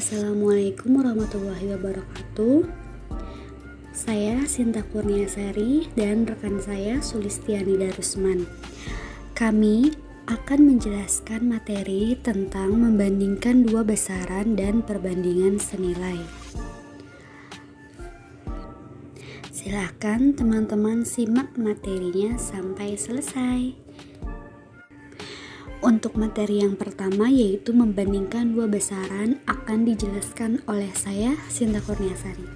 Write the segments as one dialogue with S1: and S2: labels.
S1: Assalamualaikum warahmatullahi wabarakatuh. Saya Sinta Kurniasari dan rekan saya Sulistiani Darusman. Kami akan menjelaskan materi tentang membandingkan dua besaran dan perbandingan senilai. Silakan teman-teman simak materinya sampai selesai. Untuk materi yang pertama yaitu membandingkan dua besaran akan dijelaskan oleh saya Sinta Kurniasari.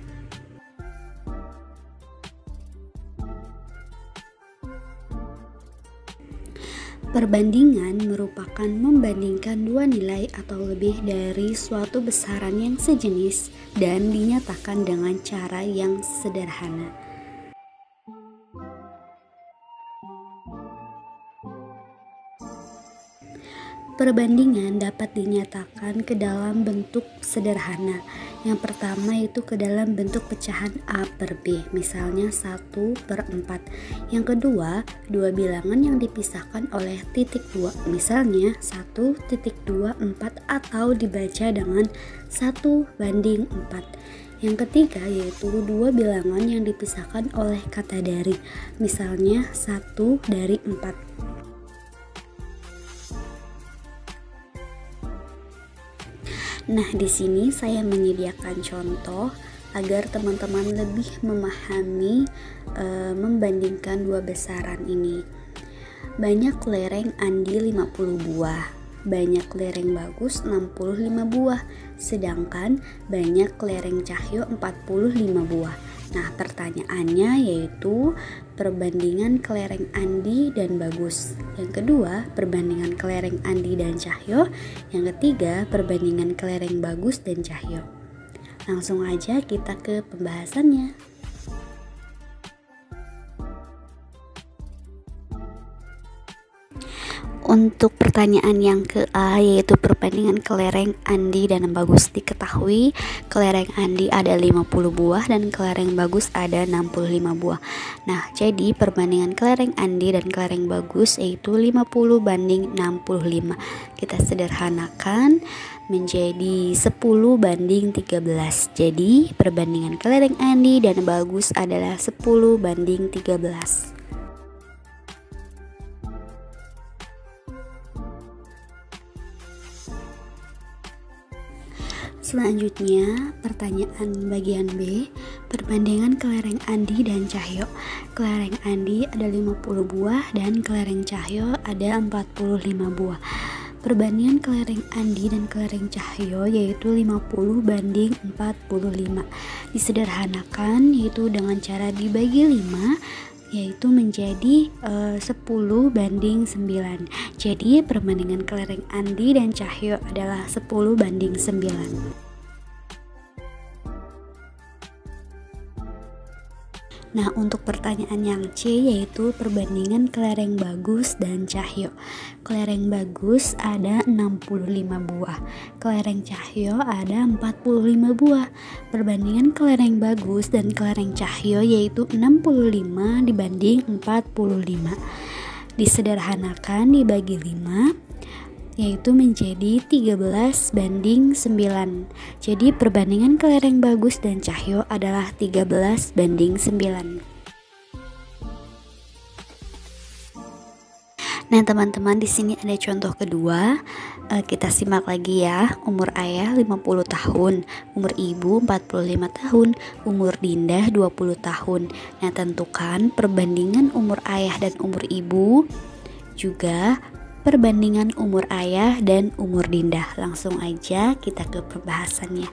S1: Perbandingan merupakan membandingkan dua nilai atau lebih dari suatu besaran yang sejenis dan dinyatakan dengan cara yang sederhana. Perbandingan dapat dinyatakan ke dalam bentuk sederhana. Yang pertama itu ke dalam bentuk pecahan A per B, misalnya 1/4. Yang kedua, dua bilangan yang dipisahkan oleh titik 2, misalnya 1.24 atau dibaca dengan 1/4. Yang ketiga yaitu dua bilangan yang dipisahkan oleh kata dari, misalnya 1/4. Nah, di sini saya menyediakan contoh agar teman-teman lebih memahami membandingkan dua besaran ini. Banyak lereng Andi 50 buah, banyak lereng Bagus 65 buah, sedangkan banyak lereng Cahyo 45 buah. Nah, pertanyaannya yaitu perbandingan kelereng Andi dan Bagus. Yang kedua, perbandingan kelereng Andi dan Cahyo. Yang ketiga, perbandingan kelereng Bagus dan Cahyo. Langsung aja kita ke pembahasannya. Untuk pertanyaan yang ke-A yaitu perbandingan kelereng Andi dan Bagus, diketahui kelereng Andi ada 50 buah dan kelereng Bagus ada 65 buah. Nah, jadi perbandingan kelereng Andi dan kelereng Bagus yaitu 50/65. Kita sederhanakan menjadi 10/13. Jadi perbandingan kelereng Andi dan Bagus adalah 10/13. Selanjutnya, pertanyaan bagian B, perbandingan kelereng Andi dan Cahyo. Kelereng Andi ada 50 buah dan kelereng Cahyo ada 45 buah. Perbandingan kelereng Andi dan kelereng Cahyo yaitu 50/45. Disederhanakan yaitu dengan cara dibagi 5 yaitu menjadi 10/9. Jadi perbandingan kelereng Andi dan Cahyo adalah 10/9. Nah, untuk pertanyaan yang C yaitu perbandingan kelereng Bagus dan Cahyo. Kelereng Bagus ada 65 buah, kelereng Cahyo ada 45 buah. Perbandingan kelereng Bagus dan kelereng Cahyo yaitu 65 dibanding 45. Disederhanakan dibagi 5 yaitu menjadi 13/9. Jadi perbandingan kelereng Bagus dan Cahyo adalah 13/9. Nah, teman-teman, di sini ada contoh kedua. Kita simak lagi ya. Umur ayah 50 tahun, umur ibu 45 tahun, umur Dinda 20 tahun. Nah, tentukan perbandingan umur ayah dan umur ibu, juga perbandingan umur ayah dan umur Dinda. Langsung aja kita ke pembahasannya.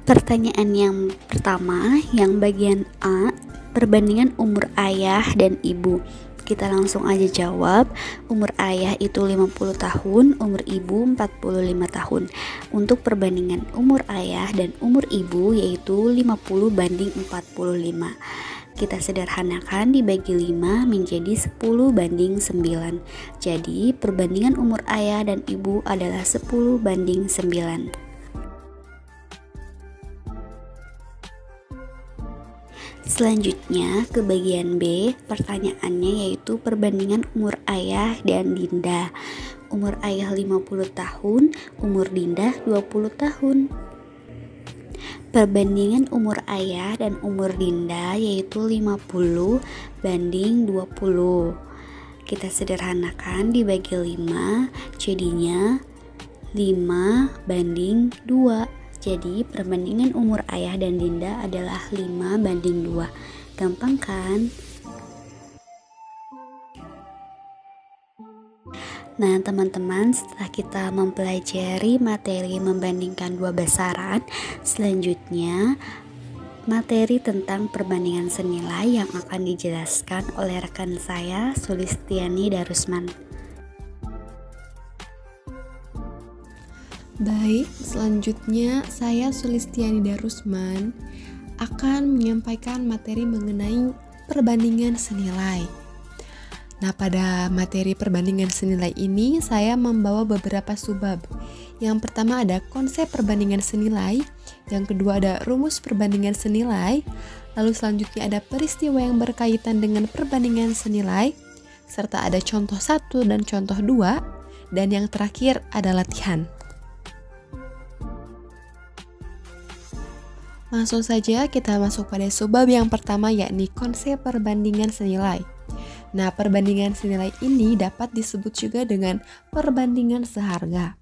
S1: Pertanyaan yang pertama, yang bagian A, perbandingan umur ayah dan ibu. Kita langsung aja jawab. Umur ayah itu 50 tahun, umur ibu 45 tahun. Untuk perbandingan umur ayah dan umur ibu yaitu 50/45. Kita sederhanakan dibagi 5 menjadi 10/9. Jadi perbandingan umur ayah dan ibu adalah 10/9. Selanjutnya ke bagian B, pertanyaannya yaitu perbandingan umur ayah dan Dinda. Umur ayah 50 tahun, umur Dinda 20 tahun. Perbandingan umur ayah dan umur Dinda yaitu 50 banding 20. Kita sederhanakan dibagi 5, jadinya 5 banding 2. Jadi perbandingan umur ayah dan Dinda adalah 5 banding 2. Gampang kan? Nah teman-teman, setelah kita mempelajari materi membandingkan dua besaran, selanjutnya materi tentang perbandingan senilai yang akan dijelaskan oleh rekan saya Sulistiani Darusman.
S2: Baik, selanjutnya saya Sulistiani Darusman akan menyampaikan materi mengenai perbandingan senilai. Nah, pada materi perbandingan senilai ini saya membawa beberapa subbab. Yang pertama ada konsep perbandingan senilai, yang kedua ada rumus perbandingan senilai, lalu selanjutnya ada peristiwa yang berkaitan dengan perbandingan senilai, serta ada contoh 1 dan contoh 2, dan yang terakhir ada latihan. Langsung saja kita masuk pada subbab yang pertama, yakni konsep perbandingan senilai. Nah, perbandingan senilai ini dapat disebut juga dengan perbandingan seharga.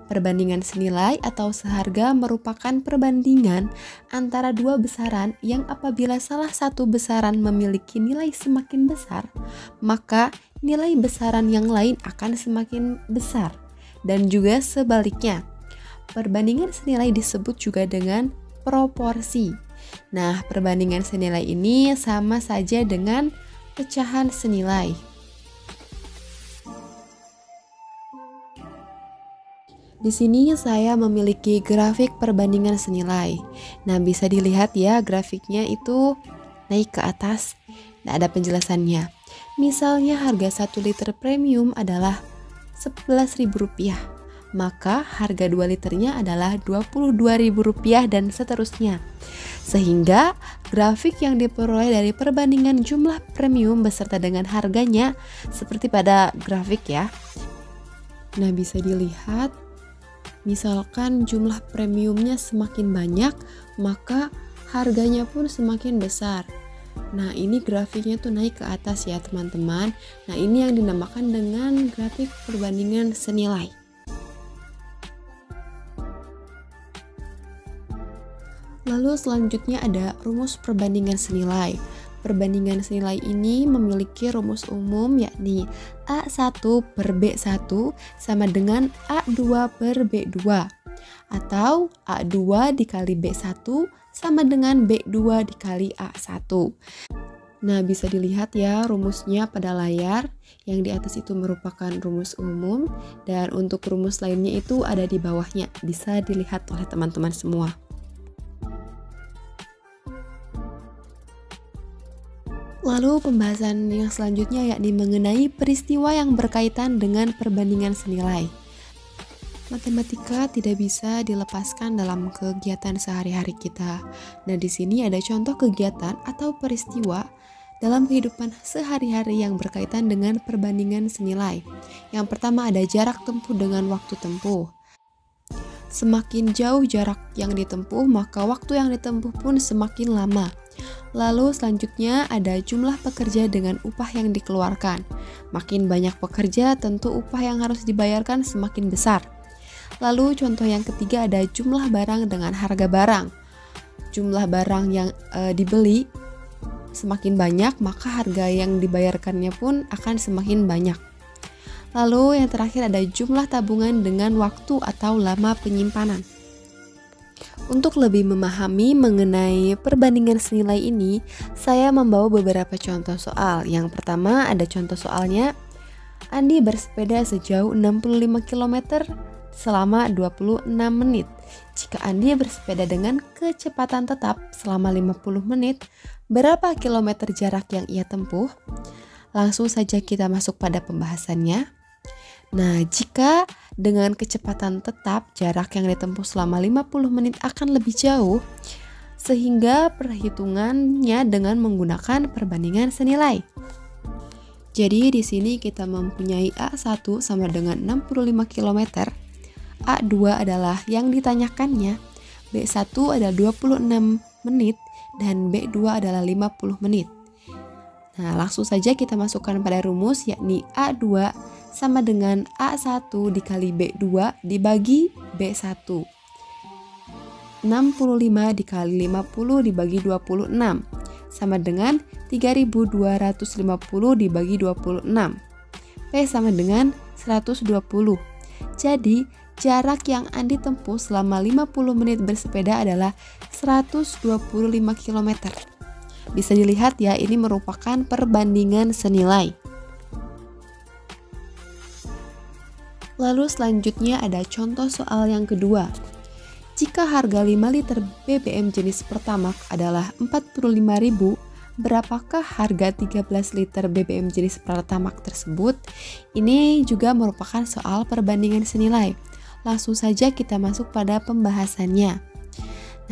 S2: Perbandingan senilai atau seharga merupakan perbandingan antara dua besaran yang apabila salah satu besaran memiliki nilai semakin besar, maka nilai besaran yang lain akan semakin besar, dan juga sebaliknya. Perbandingan senilai disebut juga dengan proporsi. Nah, perbandingan senilai ini sama saja dengan pecahan senilai. Di sini saya memiliki grafik perbandingan senilai. Nah, bisa dilihat ya, grafiknya itu naik ke atas. Nah, ada penjelasannya. Misalnya harga 1 liter premium adalah Rp11.000. Maka harga 2 liternya adalah Rp22.000 dan seterusnya. Sehingga grafik yang diperoleh dari perbandingan jumlah premium beserta dengan harganya seperti pada grafik ya. Nah, bisa dilihat misalkan jumlah premiumnya semakin banyak, maka harganya pun semakin besar. Nah, ini grafiknya tuh naik ke atas ya teman-teman. Nah, ini yang dinamakan dengan grafik perbandingan senilai. Lalu selanjutnya ada rumus perbandingan senilai. Perbandingan senilai ini memiliki rumus umum, yakni A1 per B1 sama dengan A2 per B2, atau A2 dikali B1 sama dengan B2 dikali A1. Nah, bisa dilihat ya rumusnya pada layar. Yang di atas itu merupakan rumus umum, dan untuk rumus lainnya itu ada di bawahnya, bisa dilihat oleh teman-teman semua. Lalu pembahasan yang selanjutnya yakni mengenai peristiwa yang berkaitan dengan perbandingan senilai. Matematika tidak bisa dilepaskan dalam kegiatan sehari-hari kita. Nah, di sini ada contoh kegiatan atau peristiwa dalam kehidupan sehari-hari yang berkaitan dengan perbandingan senilai. Yang pertama ada jarak tempuh dengan waktu tempuh. Semakin jauh jarak yang ditempuh, maka waktu yang ditempuh pun semakin lama. Lalu selanjutnya ada jumlah pekerja dengan upah yang dikeluarkan. Makin banyak pekerja, tentu upah yang harus dibayarkan semakin besar. Lalu contoh yang ketiga ada jumlah barang dengan harga barang. Jumlah barang yang dibeli semakin banyak, maka harga yang dibayarkannya pun akan semakin banyak. Lalu yang terakhir ada jumlah tabungan dengan waktu atau lama penyimpanan. Untuk lebih memahami mengenai perbandingan senilai ini, saya membawa beberapa contoh soal. Yang pertama ada contoh soalnya, Andi bersepeda sejauh 65 km selama 26 menit. Jika Andi bersepeda dengan kecepatan tetap selama 50 menit, berapa kilometer jarak yang ia tempuh? Langsung saja kita masuk pada pembahasannya. Nah, jika dengan kecepatan tetap jarak yang ditempuh selama 50 menit akan lebih jauh, sehingga perhitungannya dengan menggunakan perbandingan senilai. Jadi di sini kita mempunyai A1 sama dengan 65 km, A2 adalah yang ditanyakannya, B1 adalah 26 menit, dan B2 adalah 50 menit. Nah, langsung saja kita masukkan pada rumus, yakni A2 sama dengan A1 dikali B2 dibagi B1. 65 dikali 50 dibagi 26 sama dengan 3250 dibagi 26. P sama dengan 120. Jadi, jarak yang Andi tempuh selama 50 menit bersepeda adalah 125 km. Bisa dilihat ya, ini merupakan perbandingan senilai. Lalu selanjutnya ada contoh soal yang kedua. Jika harga 5 liter BBM jenis Pertamax adalah 45.000, berapakah harga 13 liter BBM jenis Pertamax tersebut? Ini juga merupakan soal perbandingan senilai. Langsung saja kita masuk pada pembahasannya.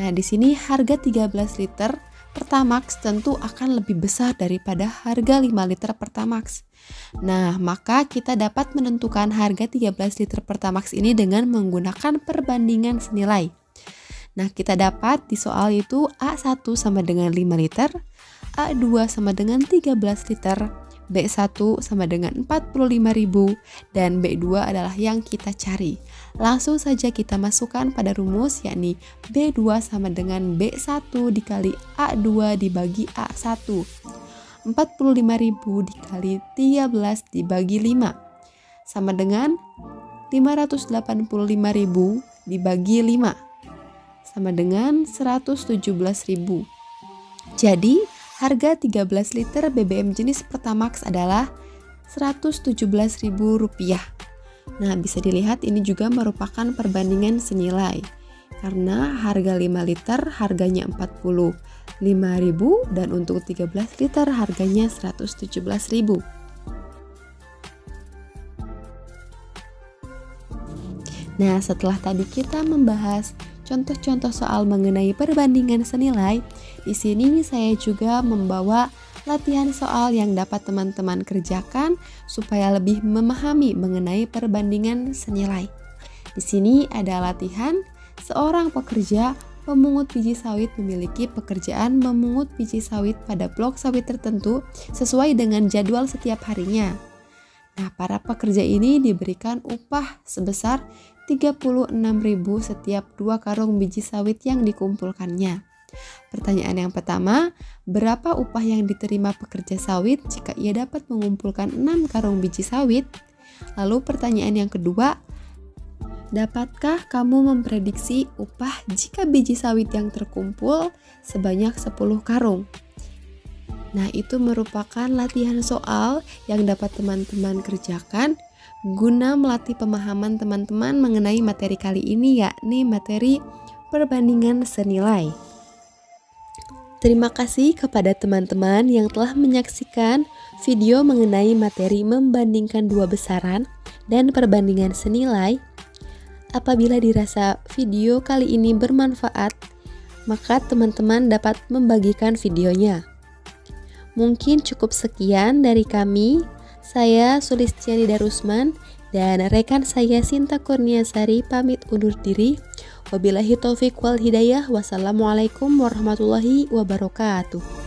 S2: Nah, di sini harga 13 liter Pertamax tentu akan lebih besar daripada harga 5 liter Pertamax. Nah, maka kita dapat menentukan harga 13 liter Pertamax ini dengan menggunakan perbandingan senilai. Nah, kita dapat di soal itu A1 sama dengan 5 liter, A2 sama dengan 13 liter, B1 sama dengan 45.000, dan B2 adalah yang kita cari. Langsung saja kita masukkan pada rumus, yakni B2 sama dengan B1 dikali A2 dibagi A1. 45.000 dikali 13 dibagi 5 sama dengan 585.000 dibagi 5 sama dengan 117.000. Jadi, harga 13 liter BBM jenis Pertamax adalah Rp117.000. Nah, bisa dilihat ini juga merupakan perbandingan senilai. Karena harga 5 liter harganya Rp45.000 dan untuk 13 liter harganya Rp117.000. Nah, setelah tadi kita membahas contoh-contoh soal mengenai perbandingan senilai, di sini saya juga membawa latihan soal yang dapat teman-teman kerjakan supaya lebih memahami mengenai perbandingan senilai. Di sini ada latihan, seorang pekerja pemungut biji sawit memiliki pekerjaan memungut biji sawit pada blok sawit tertentu sesuai dengan jadwal setiap harinya. Nah, para pekerja ini diberikan upah sebesar 36.000 setiap 2 karung biji sawit yang dikumpulkannya. Pertanyaan yang pertama, berapa upah yang diterima pekerja sawit jika ia dapat mengumpulkan 6 karung biji sawit? Lalu pertanyaan yang kedua, dapatkah kamu memprediksi upah jika biji sawit yang terkumpul sebanyak 10 karung? Nah, itu merupakan latihan soal yang dapat teman-teman kerjakan guna melatih pemahaman teman-teman mengenai materi kali ini, yakni materi perbandingan senilai. Terima kasih kepada teman-teman yang telah menyaksikan video mengenai materi membandingkan dua besaran dan perbandingan senilai. Apabila dirasa video kali ini bermanfaat, maka teman-teman dapat membagikan videonya. Mungkin cukup sekian dari kami. Saya Sulistiani Darusman dan rekan saya Sinta Kurniasari pamit undur diri. Wabillahi taufik wal hidayah. Wassalamualaikum warahmatullahi wabarakatuh.